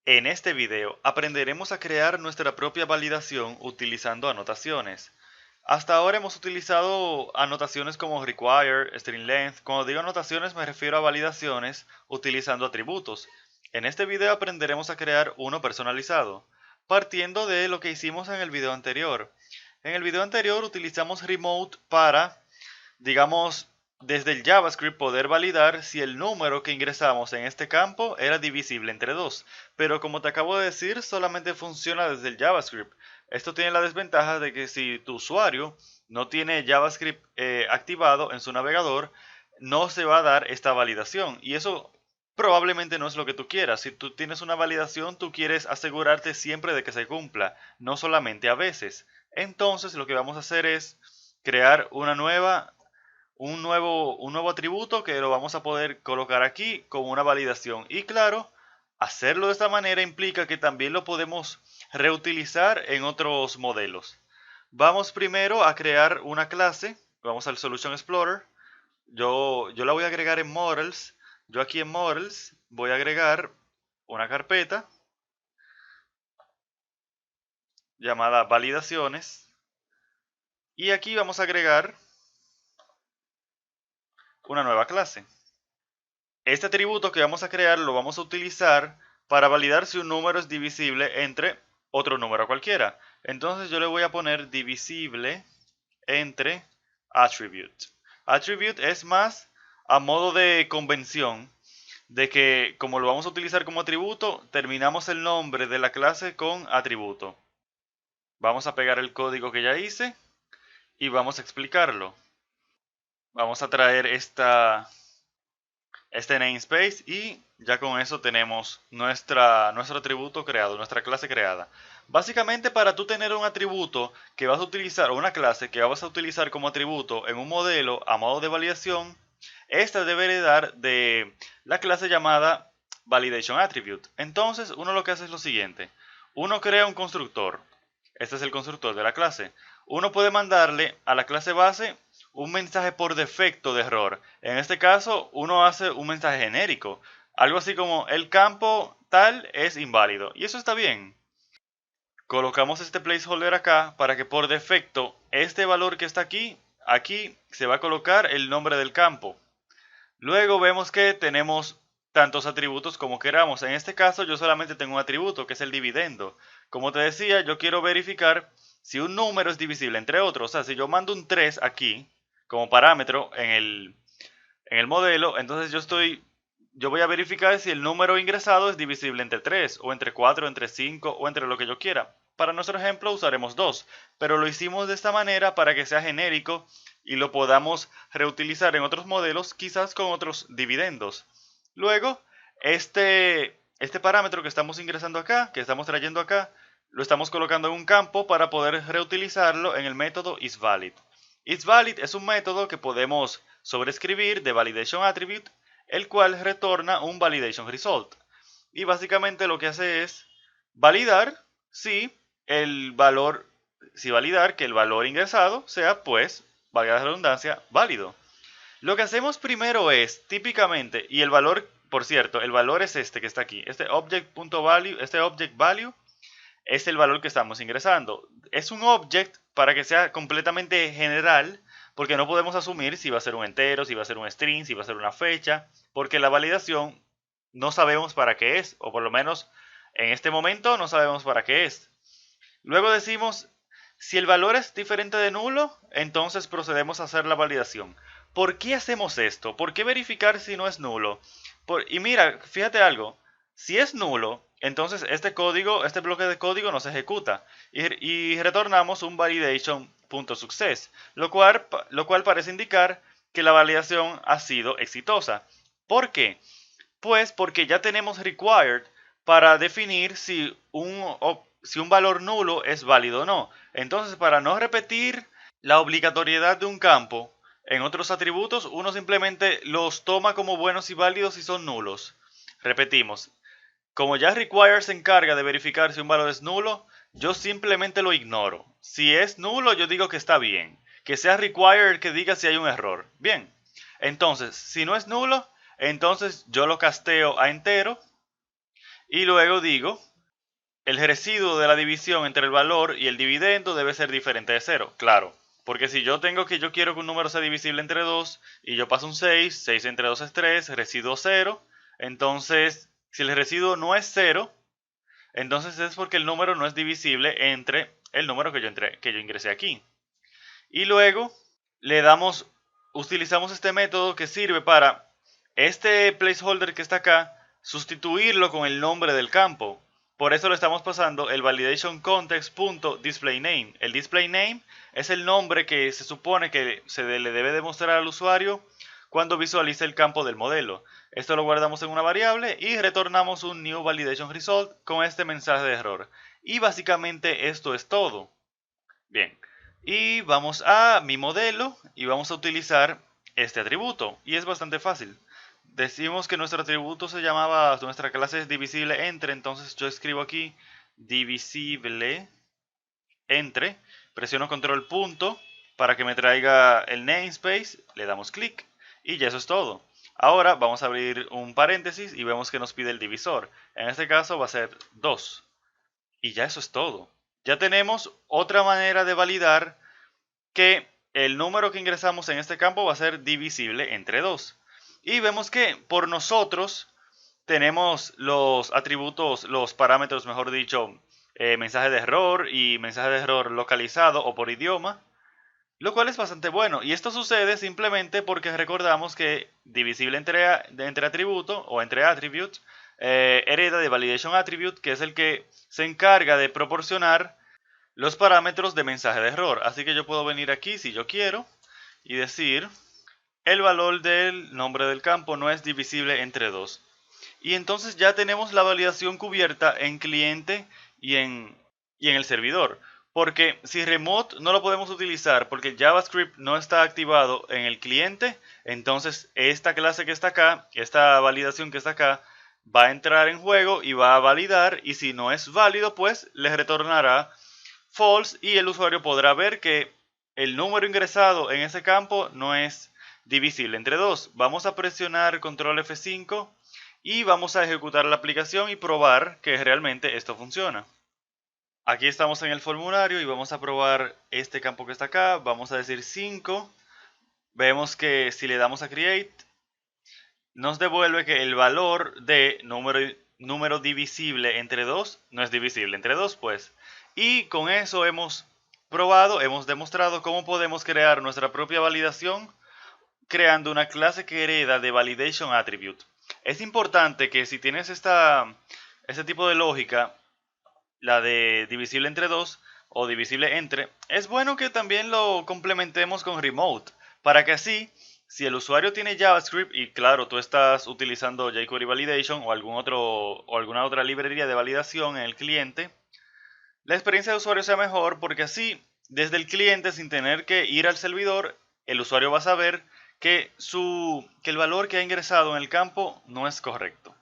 En este video aprenderemos a crear nuestra propia validación utilizando anotaciones. Hasta ahora hemos utilizado anotaciones como require, string length. Cuando digo anotaciones me refiero a validaciones utilizando atributos. En este video aprenderemos a crear uno personalizado, partiendo de lo que hicimos en el video anterior. En el video anterior utilizamos remote para, digamos, desde el JavaScript poder validar si el número que ingresamos en este campo era divisible entre 2. Pero como te acabo de decir, solamente funciona desde el JavaScript. Esto tiene la desventaja de que si tu usuario no tiene JavaScript activado en su navegador, no se va a dar esta validación. Y eso probablemente no es lo que tú quieras. Si tú tienes una validación, tú quieres asegurarte siempre de que se cumpla, no solamente a veces. Entonces lo que vamos a hacer es crear un nuevo atributo que lo vamos a poder colocar aquí como una validación. Y claro, hacerlo de esta manera implica que también lo podemos reutilizar en otros modelos. Vamos primero a crear una clase. Vamos al Solution Explorer. Yo la voy a agregar en Models. Yo aquí en Models voy a agregar una carpeta llamada validaciones. Y aquí vamos a agregar una nueva clase. Este atributo que vamos a crear lo vamos a utilizar para validar si un número es divisible entre otro número cualquiera. Entonces yo le voy a poner divisible entre attribute. Attribute es más a modo de convención de que como lo vamos a utilizar como atributo, terminamos el nombre de la clase con atributo. Vamos a pegar el código que ya hice y vamos a explicarlo. Vamos a traer este namespace y ya con eso tenemos nuestro atributo creado, nuestra clase creada. Básicamente para tú tener un atributo que vas a utilizar, o una clase que vas a utilizar como atributo en un modelo a modo de validación, esta debe heredar de la clase llamada validation attribute. Entonces uno lo que hace es lo siguiente, uno crea un constructor, este es el constructor de la clase. Uno puede mandarle a la clase base un mensaje por defecto de error. En este caso, uno hace un mensaje genérico. Algo así como el campo tal es inválido. Y eso está bien. Colocamos este placeholder acá para que por defecto este valor que está aquí se va a colocar el nombre del campo. Luego vemos que tenemos tantos atributos como queramos. En este caso yo solamente tengo un atributo que es el dividendo. Como te decía, yo quiero verificar si un número es divisible entre otros. O sea, si yo mando un 3 aquí como parámetro en el modelo, entonces yo voy a verificar si el número ingresado es divisible entre 3 o entre 4 o entre 5 o entre lo que yo quiera. Para nuestro ejemplo usaremos 2, pero lo hicimos de esta manera para que sea genérico y lo podamos reutilizar en otros modelos, quizás con otros dividendos. Luego, este parámetro que estamos ingresando acá, que estamos trayendo acá, lo estamos colocando en un campo para poder reutilizarlo en el método isValid. IsValid es un método que podemos sobreescribir de validation attribute, el cual retorna un validation result. Y básicamente lo que hace es validar si el valor, si validar que el valor ingresado sea, pues, valga la redundancia, válido. Lo que hacemos primero es, típicamente, y el valor, por cierto, el valor es este que está aquí, este object.value, este object value es el valor que estamos ingresando. Es un object para que sea completamente general, porque no podemos asumir si va a ser un entero, si va a ser un string, si va a ser una fecha, porque la validación no sabemos para qué es, o por lo menos en este momento no sabemos para qué es. Luego decimos, si el valor es diferente de nulo, entonces procedemos a hacer la validación. ¿Por qué hacemos esto? ¿Por qué verificar si no es nulo? Y mira, fíjate algo, si es nulo, entonces este bloque de código no se ejecuta y retornamos un validation.success, lo cual parece indicar que la validación ha sido exitosa. ¿Por qué? Pues porque ya tenemos required para definir si un valor nulo es válido o no. Entonces, para no repetir la obligatoriedad de un campo en otros atributos, uno simplemente los toma como buenos y válidos si son nulos. Repetimos, como ya require se encarga de verificar si un valor es nulo, yo simplemente lo ignoro. Si es nulo, yo digo que está bien. Que sea require que diga si hay un error. Bien. Entonces, si no es nulo, entonces yo lo casteo a entero Y luego digo, el residuo de la división entre el valor y el dividendo debe ser diferente de 0. Claro, porque si yo quiero que un número sea divisible entre 2 y yo paso un 6, 6 entre 2 es 3, residuo 0. Entonces, si el residuo no es 0, entonces es porque el número no es divisible entre el número que yo ingresé aquí. Y luego utilizamos este método que sirve para este placeholder que está acá, sustituirlo con el nombre del campo. Por eso le estamos pasando el validation context.displayName. El displayName es el nombre que se supone que le debe demostrar al usuario cuando visualice el campo del modelo. Esto lo guardamos en una variable y retornamos un new validation result con este mensaje de error. Y básicamente esto es todo. Bien, y vamos a mi modelo y vamos a utilizar este atributo. Y es bastante fácil. Decimos que nuestro atributo nuestra clase es divisible entre, entonces yo escribo aquí divisible entre, presiono control punto para que me traiga el namespace, le damos clic y ya eso es todo. Ahora vamos a abrir un paréntesis y vemos que nos pide el divisor. En este caso va a ser 2. Y ya eso es todo. Ya tenemos otra manera de validar que el número que ingresamos en este campo va a ser divisible entre 2. Y vemos que por nosotros tenemos los atributos, los parámetros, mejor dicho, mensaje de error y mensaje de error localizado o por idioma, lo cual es bastante bueno. Y esto sucede simplemente porque recordamos que divisible entre atributo o entre attribute hereda de validation attribute, que es el que se encarga de proporcionar los parámetros de mensaje de error. Así que yo puedo venir aquí si yo quiero y decir el valor del nombre del campo no es divisible entre 2. Y entonces ya tenemos la validación cubierta en cliente y en el servidor. Porque si remote no lo podemos utilizar porque JavaScript no está activado en el cliente, entonces esta clase que está acá, esta validación que está acá, va a entrar en juego y va a validar. Y si no es válido, pues le retornará false y el usuario podrá ver que el número ingresado en ese campo no es divisible entre 2. Vamos a presionar control F5 y vamos a ejecutar la aplicación y probar que realmente esto funciona. Aquí estamos en el formulario y vamos a probar este campo que está acá. Vamos a decir 5. Vemos que si le damos a create, nos devuelve que el valor de número divisible entre 2 no es divisible entre 2, pues. Y con eso hemos hemos demostrado cómo podemos crear nuestra propia validación creando una clase que hereda de validation attribute. Es importante que si tienes este tipo de lógica, la de divisible entre 2 o divisible entre, es bueno que también lo complementemos con remote, para que así, si el usuario tiene JavaScript y claro, tú estás utilizando jQuery Validation o alguna otra librería de validación en el cliente, la experiencia de usuario sea mejor porque así, desde el cliente, sin tener que ir al servidor, el usuario va a saber que el valor que ha ingresado en el campo no es correcto.